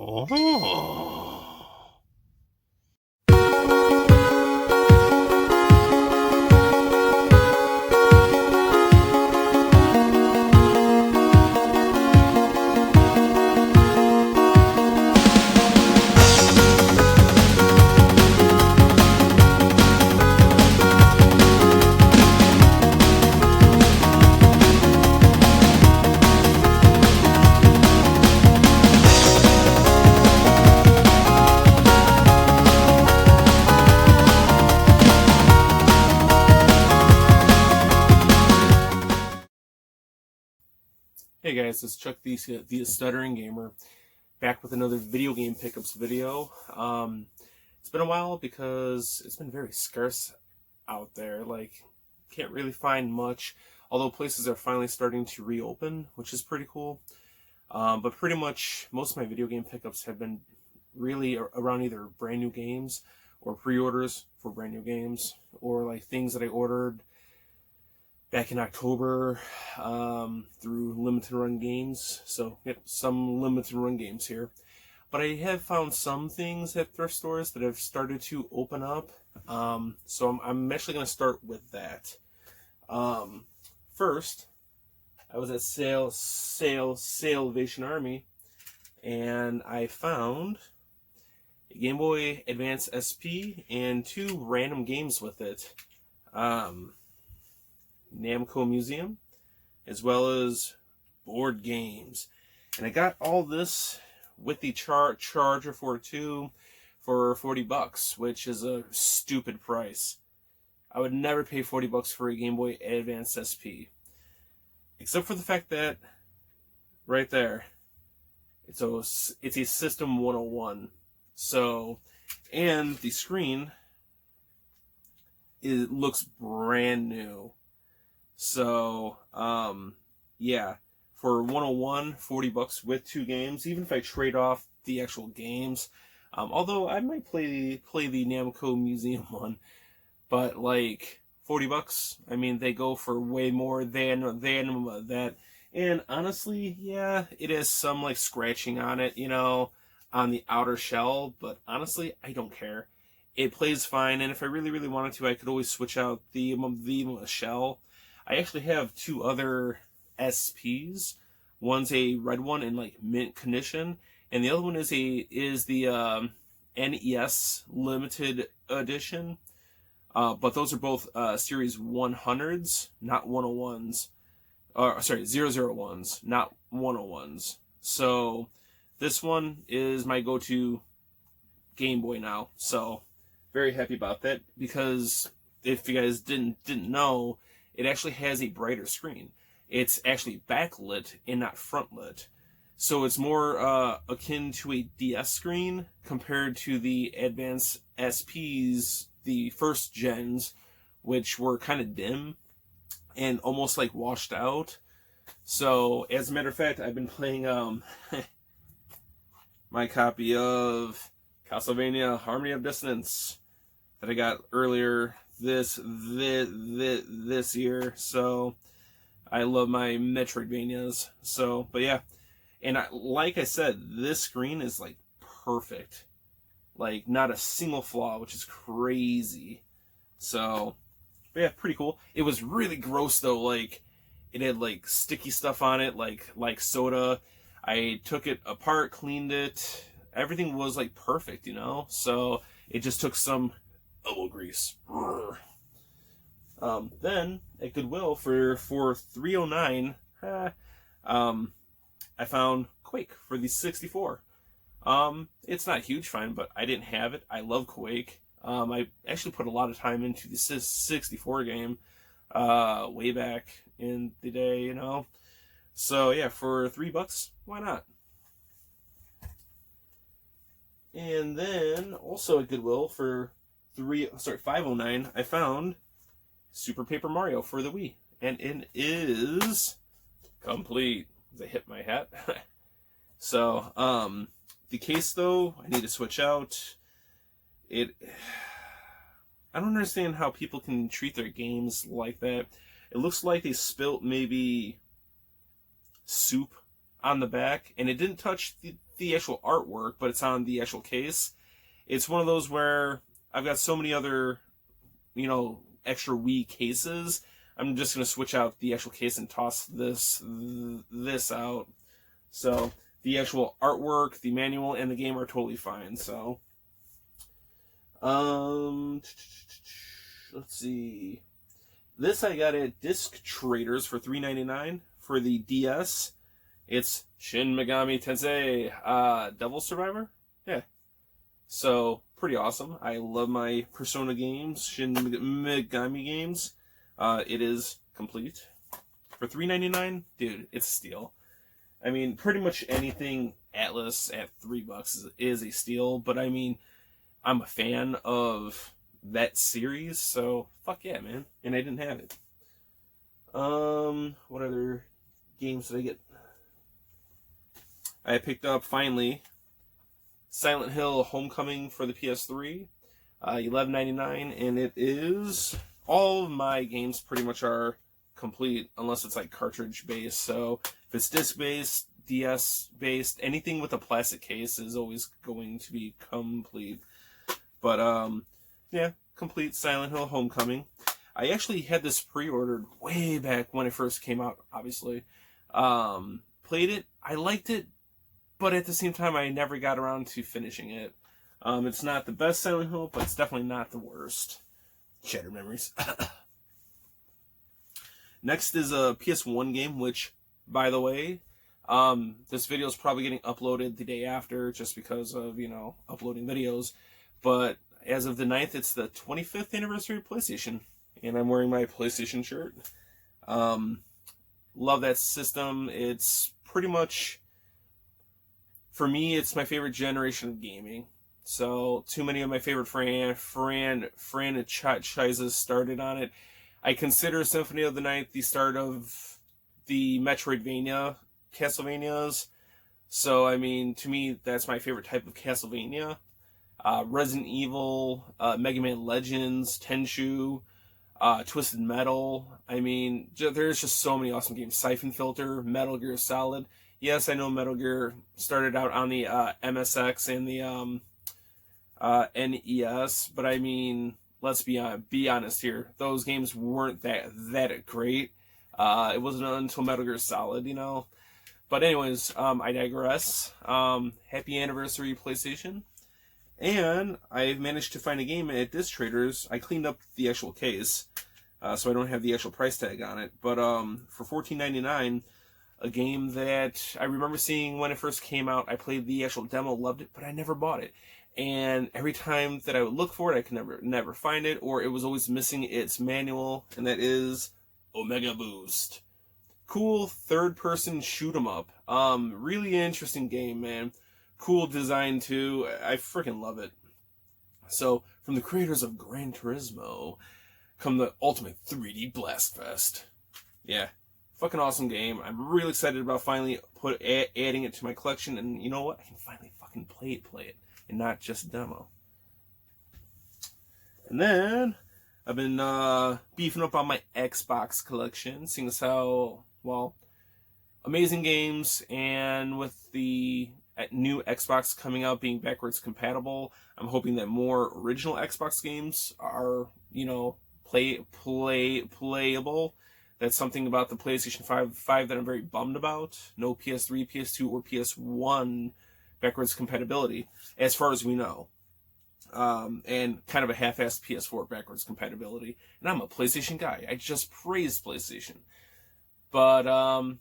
Oh. Hey guys, it's Chuck the Stuttering Gamer, back with another video game pickups video. It's been a while because it's been very scarce out there. Like, can't really find much, although places are finally starting to reopen, which is pretty cool. But pretty much most of my video game pickups have been really around either brand new games or pre-orders for brand new games, or like things that I ordered back in October through limited run games. So some limited run games here. But I have found some things at thrift stores that have started to open up. So I'm actually going to start with that. First, I was at Salvation Army, and I found a Game Boy Advance SP and two random games with it. Namco Museum, as well as board games. And I got all this with the charger for it too, for $40, which is a stupid price. I would never pay $40 for a Game Boy Advance SP. Except for the fact that, right there, it's a System 101. So, and the screen, it looks brand new. So, yeah, for 101, $40 with two games, even if I trade off the actual games, although I might play the Namco Museum one, but like $40, I mean, they go for way more than that. And honestly, yeah, it has some like scratching on it, on the outer shell, but honestly, I don't care. It plays fine, and if I really wanted to, I could always switch out the shell. I actually have two other SPs. One's a red one in like mint condition, and the other one is the NES limited edition. But those are both series 100s, not 101s. Sorry, 001s, not 101s. So this one is my go-to Game Boy now. So very happy about that, because if you guys didn't know, it actually has a brighter screen. It's actually backlit and not frontlit. So it's more akin to a DS screen compared to the Advance SPs, the first gens, which were kind of dim and almost like washed out. So, as a matter of fact, I've been playing my copy of Castlevania Harmony of Dissonance that I got earlier this year. So I love my Metroidvanias. So, but yeah, and like I said, this screen is like perfect, like not a single flaw, which is crazy. So, but yeah, pretty cool. It was really gross though. Like, it had like sticky stuff on it, like soda. I took it apart, cleaned it. Everything was like perfect, So it just took some elbow grease. Then at Goodwill for $309, I found Quake for the 64. It's not a huge find, but I didn't have it. I love Quake. I actually put a lot of time into the 64 game way back in the day, So yeah, for $3, why not? And then also at Goodwill for $509, I found Super Paper Mario for the Wii, and it is complete. As I hit my hat. So, the case though, I need to switch out. I don't understand how people can treat their games like that. It looks like they spilt maybe soup on the back, and it didn't touch the actual artwork, but it's on the actual case. It's one of those where I've got so many other, extra Wii cases. I'm just gonna switch out the actual case and toss this out. So the actual artwork, the manual, and the game are totally fine. So, let's see. This I got at Disc Traders for $3.99 for the DS. It's Shin Megami Tensei Devil Survivor. Yeah. So, pretty awesome. I love my Persona games, Shin Megami games. It is complete. For $3.99, dude, it's a steal. I mean, pretty much anything Atlas at $3 is a steal, but I mean, I'm a fan of that series, so fuck yeah, man. And I didn't have it. What other games did I get? I picked up, finally, Silent Hill Homecoming for the PS3, $11.99, and it is... All of my games pretty much are complete, unless it's like cartridge-based, so if it's disc-based, DS-based, anything with a plastic case is always going to be complete. But, yeah, complete Silent Hill Homecoming. I actually had this pre-ordered way back when it first came out, obviously. Played it, I liked it, but at the same time, I never got around to finishing it. It's not the best Silent Hill, but it's definitely not the worst. Shattered memories. Next is a PS1 game, which, by the way, this video is probably getting uploaded the day after, just because of, uploading videos. But as of the 9th, it's the 25th anniversary of PlayStation, and I'm wearing my PlayStation shirt. Love that system. It's pretty much, for me, it's my favorite generation of gaming. So, too many of my favorite franchises started on it. I consider Symphony of the Night the start of the Metroidvania Castlevanias. So, I mean, to me, that's my favorite type of Castlevania. Resident Evil, Mega Man Legends, Tenchu, Twisted Metal. I mean, there's just so many awesome games. Siphon Filter, Metal Gear Solid. Yes, I know Metal Gear started out on the MSX and the NES, but I mean, let's be honest here. Those games weren't that great. It wasn't until Metal Gear Solid, But anyways, I digress. Happy anniversary, PlayStation. And I've managed to find a game at Disc Traders. I cleaned up the actual case, so I don't have the actual price tag on it. But for $14.99, a game that I remember seeing when it first came out. I played the actual demo, loved it, but I never bought it. And every time that I would look for it, I could never find it, or it was always missing its manual, and that is Omega Boost. Cool third-person shoot-'em-up. Really interesting game, man. Cool design, too. I freaking love it. So, from the creators of Gran Turismo, come the ultimate 3D Blast Fest. Yeah, fucking awesome game. I'm really excited about finally adding it to my collection, and you know what? I can finally fucking play it, and not just demo. And then, I've been beefing up on my Xbox collection, seeing as how, well, amazing games, and with the new Xbox coming out being backwards compatible, I'm hoping that more original Xbox games are, playable. That's something about the PlayStation 5 that I'm very bummed about. No PS3, PS2, or PS1 backwards compatibility, as far as we know. And kind of a half-assed PS4 backwards compatibility. And I'm a PlayStation guy. I just praise PlayStation. But,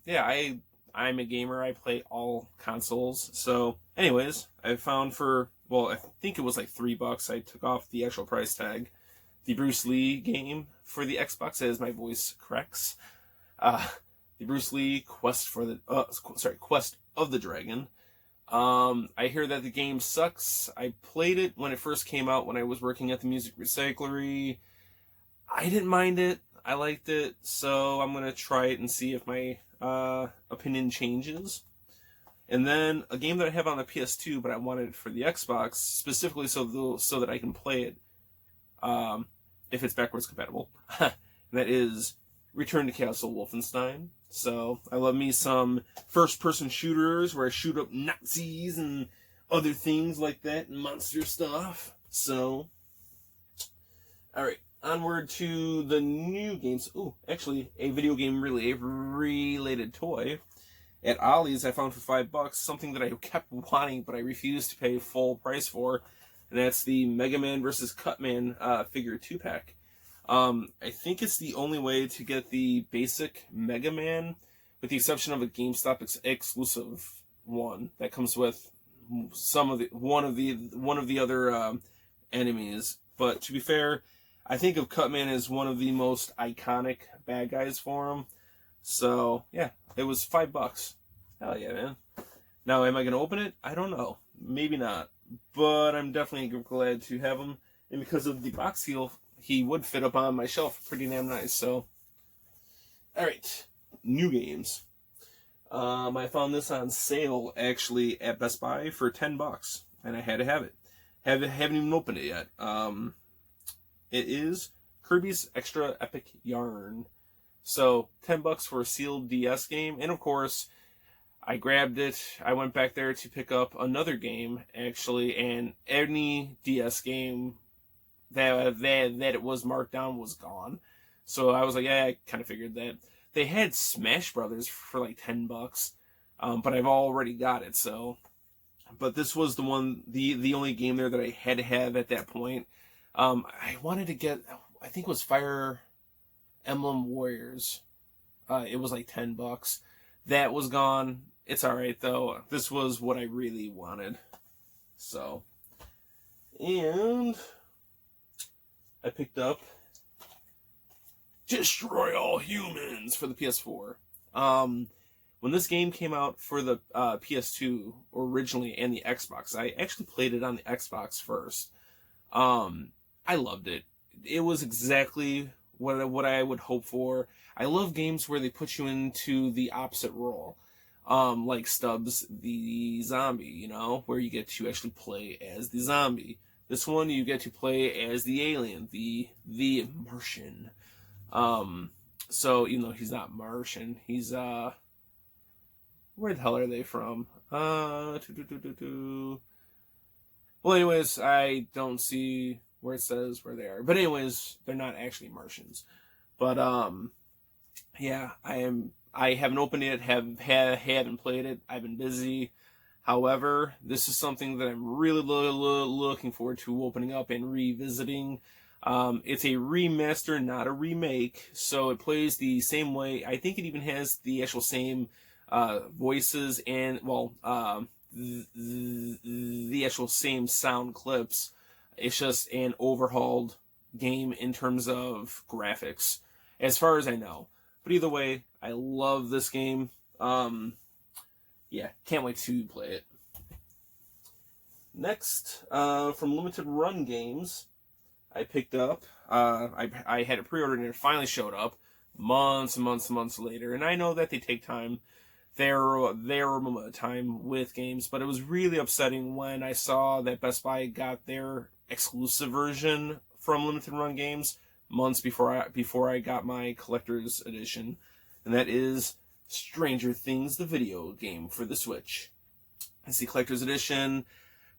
yeah, I'm a gamer. I play all consoles. So, anyways, I found I think it was like $3. I took off the actual price tag. The Bruce Lee game for the Xbox, as my voice corrects. The Bruce Lee Quest of the Dragon. I hear that the game sucks. I played it when it first came out when I was working at the Music Recyclery. I didn't mind it. I liked it, so I'm going to try it and see if my opinion changes. And then a game that I have on the PS2, but I wanted it for the Xbox, specifically so that I can play it if it's backwards compatible. And that is Return to Castle Wolfenstein. So I love me some first-person shooters where I shoot up Nazis and other things like that, and monster stuff. So, alright, onward to the new games. Ooh, actually, a video game related toy. At Ollie's, I found for $5 something that I kept wanting, but I refused to pay full price for, and that's the Mega Man vs. Cutman figure 2-pack. I think it's the only way to get the basic Mega Man, with the exception of a GameStop exclusive one that comes with one of the other enemies. But to be fair, I think of Cutman as one of the most iconic bad guys for him. So yeah, it was $5. Hell yeah, man. Now, am I gonna open it? I don't know. Maybe not. But I'm definitely glad to have him, and because of the box seal, he would fit up on my shelf pretty damn nice. So, alright, new games. I found this on sale actually at Best Buy for $10, and I had to have it. Haven't even opened it yet. It is Kirby's Extra Epic Yarn. So $10 for a sealed DS game, and of course, I grabbed it. I went back there to pick up another game actually, and any DS game that it was marked down was gone. So I was like, yeah, I kind of figured that. They had Smash Brothers for like $10, but I've already got it. So, but this was the one, the only game there that I had to have at that point. I wanted to get, I think it was Fire Emblem Warriors. It was like $10. That was gone. It's all right though. This was what I really wanted. So, and I picked up Destroy All Humans for the PS4. When this game came out for the PS2 originally and the Xbox, I actually played it on the Xbox first. I loved it. It was exactly what I would hope for. I love games where they put you into the opposite role. Like Stubbs the Zombie, you know, where you get to actually play as the zombie. This one, you get to play as the alien, the Martian. So, even though he's not Martian, he's, where the hell are they from? Well, anyways, I don't see where it says where they are. But anyways, they're not actually Martians. But, yeah, I haven't opened it, haven't played it. I've been busy. However, this is something that I'm really looking forward to opening up and revisiting. It's a remaster, not a remake, so it plays the same way. I think it even has the actual same voices and, well, the actual same sound clips. It's just an overhauled game in terms of graphics, as far as I know. But either way, I love this game. Yeah, can't wait to play it. Next, from Limited Run Games, I picked up, I had it pre-ordered and it finally showed up months later. And I know that they take time, their time with games, but it was really upsetting when I saw that Best Buy got their exclusive version from Limited Run Games months before I got my collector's edition. And that is Stranger Things, the video game for the Switch. It's the collector's edition.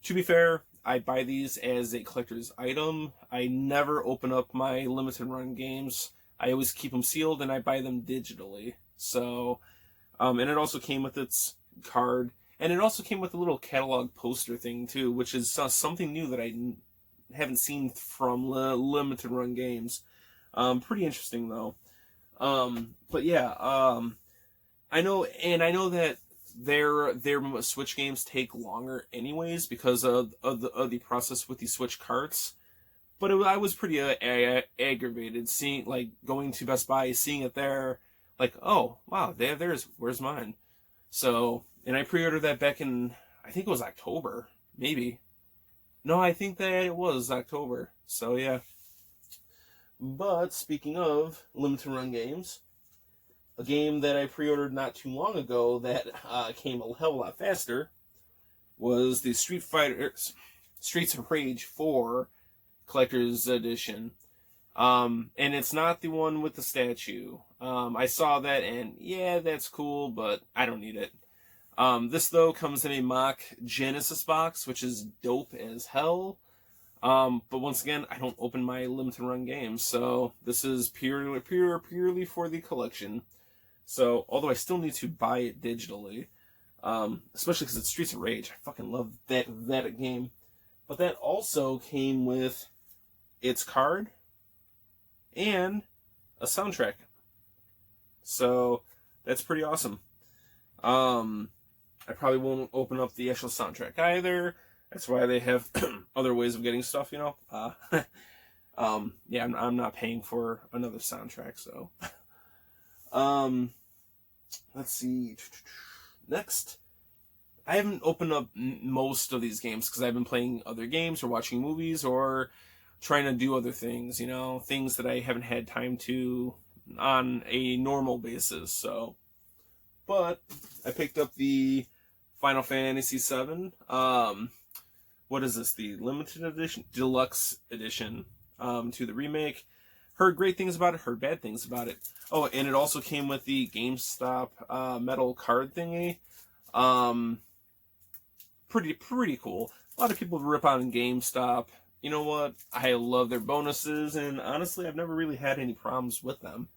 To be fair, I buy these as a collector's item. I never open up my Limited Run games. I always keep them sealed and I buy them digitally. So, and it also came with its card. And it also came with a little catalog poster thing too, which is something new that I haven't seen from Limited Run games. Pretty interesting though. But yeah, I know that their Switch games take longer anyways because of the process with the Switch carts. But I was pretty aggravated seeing, like, going to Best Buy, seeing it there, like, oh wow, where's mine? So, and I pre-ordered that back in, I think it was October, maybe. No, I think that it was October. So yeah. But speaking of Limited Run games, a game that I pre-ordered not too long ago that came a hell of a lot faster was the Streets of Rage 4 Collector's Edition. And it's not the one with the statue. I saw that, and yeah, that's cool, but I don't need it. This, though, comes in a mock Genesis box, which is dope as hell. But once again, I don't open my limited run games, so this is purely for the collection. So, although I still need to buy it digitally, especially because it's Streets of Rage. I fucking love that game. But that also came with its card and a soundtrack. So, that's pretty awesome. I probably won't open up the actual soundtrack either. That's why they have other ways of getting stuff, you know. Yeah, I'm not paying for another soundtrack, so. Let's see. Next, I haven't opened up most of these games because I've been playing other games or watching movies or trying to do other things, you know, things that I haven't had time to on a normal basis. So, but I picked up the Final Fantasy VII. What is this? The limited edition, deluxe edition, to the remake. Heard great things about it. Heard bad things about it. Oh, and it also came with the GameStop metal card thingy. Pretty cool. A lot of people rip on GameStop. You know what? I love their bonuses, and honestly, I've never really had any problems with them.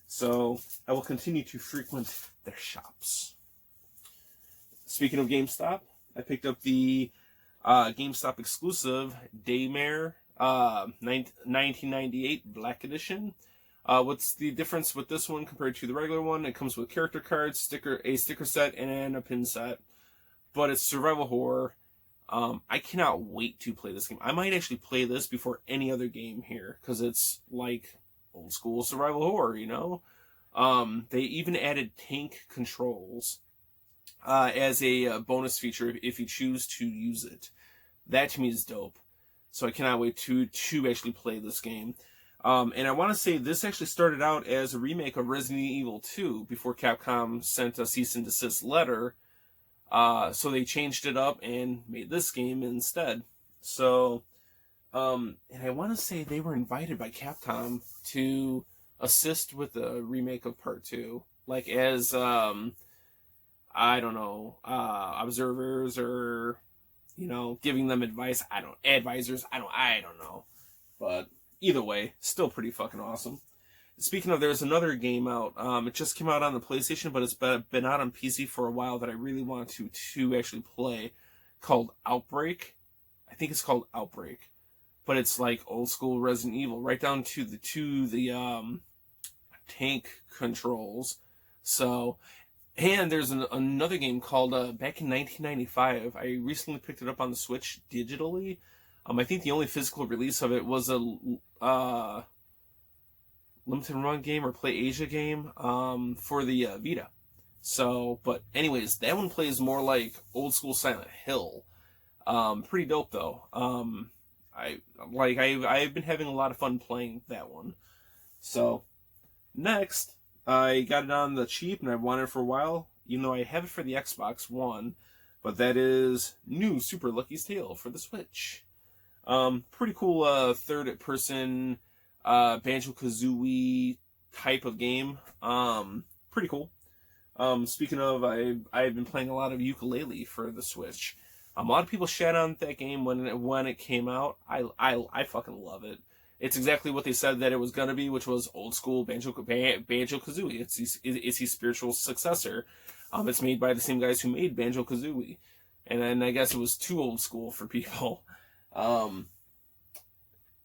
So I will continue to frequent their shops. Speaking of GameStop, I picked up the GameStop exclusive Daymare 1998 Black Edition. What's the difference with this one compared to the regular one? It comes with character cards, a sticker set, and a pin set. But it's survival horror. I cannot wait to play this game. I might actually play this before any other game here, because it's like old school survival horror, you know? They even added tank controls as a bonus feature if you choose to use it. That to me is dope. So I cannot wait to actually play this game. And I want to say this actually started out as a remake of Resident Evil 2 before Capcom sent a cease and desist letter. So they changed it up and made this game instead. So, and I want to say they were invited by Capcom to assist with the remake of Part 2. Like as, I don't know, observers or, you know, giving them advice. Advisors. I don't know. But either way, still pretty fucking awesome. Speaking of, there's another game out. It just came out on the PlayStation, but it's been out on PC for a while that I really want to actually play, called Outbreak. I think it's called Outbreak, but it's like old school Resident Evil, right down to the tank controls. So, and there's another game called back in 1995. I recently picked it up on the Switch digitally. I think the only physical release of it was a limited run game or Play Asia game for the Vita. So, but anyways, that one plays more like old school Silent Hill. Pretty dope though. I've been having a lot of fun playing that one. So, next, I got it on the cheap and I've wanted it for a while. Even though I have it for the Xbox One, but that is new Super Lucky's Tale for the Switch. Pretty cool third-person Banjo-Kazooie type of game. Pretty cool. Speaking of, I've been playing a lot of Yooka-Laylee for the Switch. A lot of people shat on that game when it came out. I fucking love it. It's exactly what they said that it was gonna be, which was old school Banjo-Kazooie. It's his spiritual successor. It's made by the same guys who made Banjo-Kazooie, and then I guess it was too old school for people.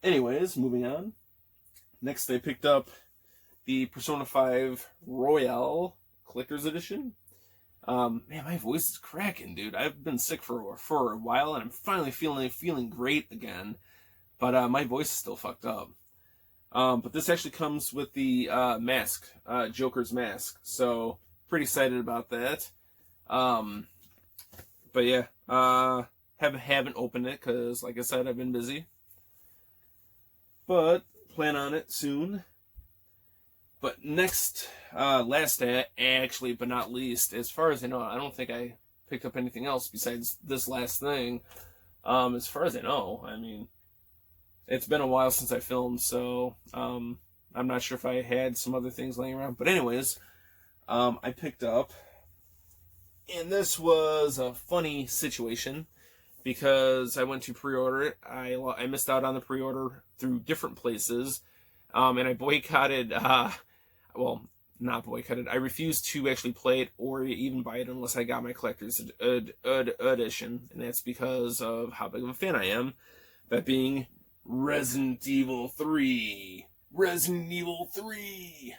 Anyways, moving on. Next, I picked up the Persona 5 Royale Collector's Edition. Man, my voice is cracking, dude. I've been sick for a while, and I'm finally feeling great again. But my voice is still fucked up. But this actually comes with the mask, Joker's mask. So, pretty excited about that. But yeah, haven't opened it because, like I said, I've been busy. But plan on it soon. But next, last actually, but not least, as far as I know, I don't think I picked up anything else besides this last thing. As far as I know, I mean, it's been a while since I filmed, so I'm not sure if I had some other things laying around. But anyways, I picked up, and this was a funny situation because I went to pre-order it. I missed out on the pre-order through different places, and I boycotted. Well, not boycotted. I refused to actually play it or even buy it unless I got my collector's edition, and that's because of how big of a fan I am. That being Resident Evil 3. Resident Evil 3!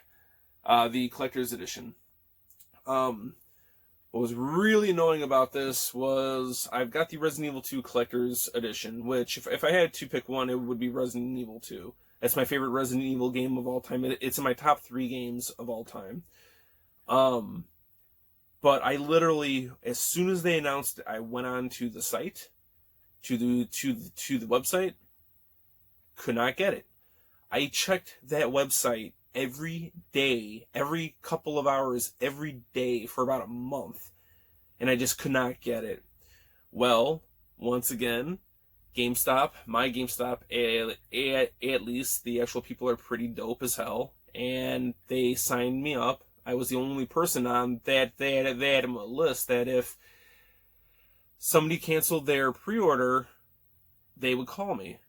The collector's edition. What was really annoying about this was I've got the Resident Evil 2 collector's edition, which if I had to pick one, it would be Resident Evil 2. That's my favorite Resident Evil game of all time. It's in my top 3 games of all time. But I literally, as soon as they announced it, I went on to the site, to the website, could not get it. I checked that website every day, every couple of hours, every day for about a month, and I just could not get it. Well, once again, GameStop, my GameStop, at least the actual people are pretty dope as hell, and they signed me up. I was the only person on that list that if somebody canceled their pre-order, they would call me.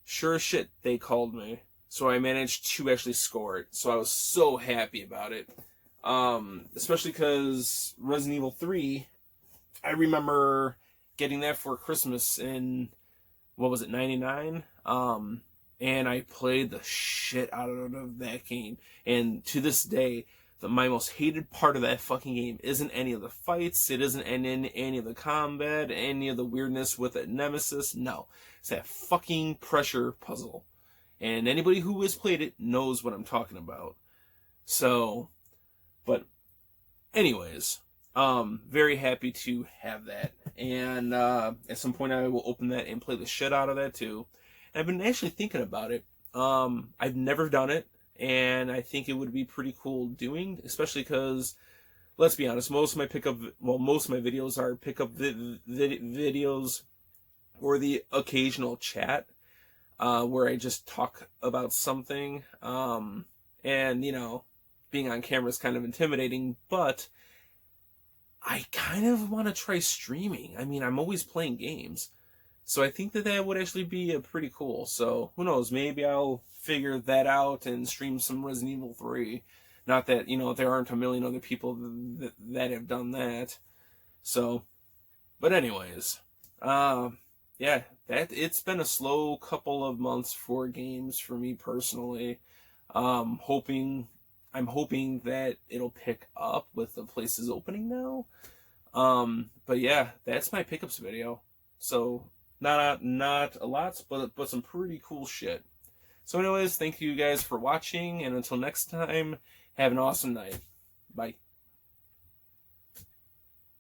Sure as shit, they called me. So I managed to actually score it. So I was so happy about it. Especially because Resident Evil 3, I remember getting that for Christmas in, what was it, 99? And I played the shit out of that game. And to this day, my most hated part of that fucking game isn't any of the fights, it isn't any of the combat, any of the weirdness with a nemesis. No, it's that fucking pressure puzzle. And anybody who has played it knows what I'm talking about. So, but anyways, very happy to have that. And at some point I will open that and play the shit out of that too. And I've been actually thinking about it. I've never done it, and I think it would be pretty cool doing, especially because, let's be honest, most of my videos are pickup videos or the occasional chat where I just talk about something. And, you know, being on camera is kind of intimidating, but I kind of want to try streaming. I mean, I'm always playing games. So I think that would actually be pretty cool. So who knows? Maybe I'll figure that out and stream some Resident Evil 3. Not that, you know, there aren't a million other people that have done that. So, but anyways, yeah, it's been a slow couple of months for games for me personally. I'm hoping that it'll pick up with the places opening now. But yeah, that's my pickups video. So not a lot, but some pretty cool shit. So anyways, thank you guys for watching, and until next time, have an awesome night. Bye.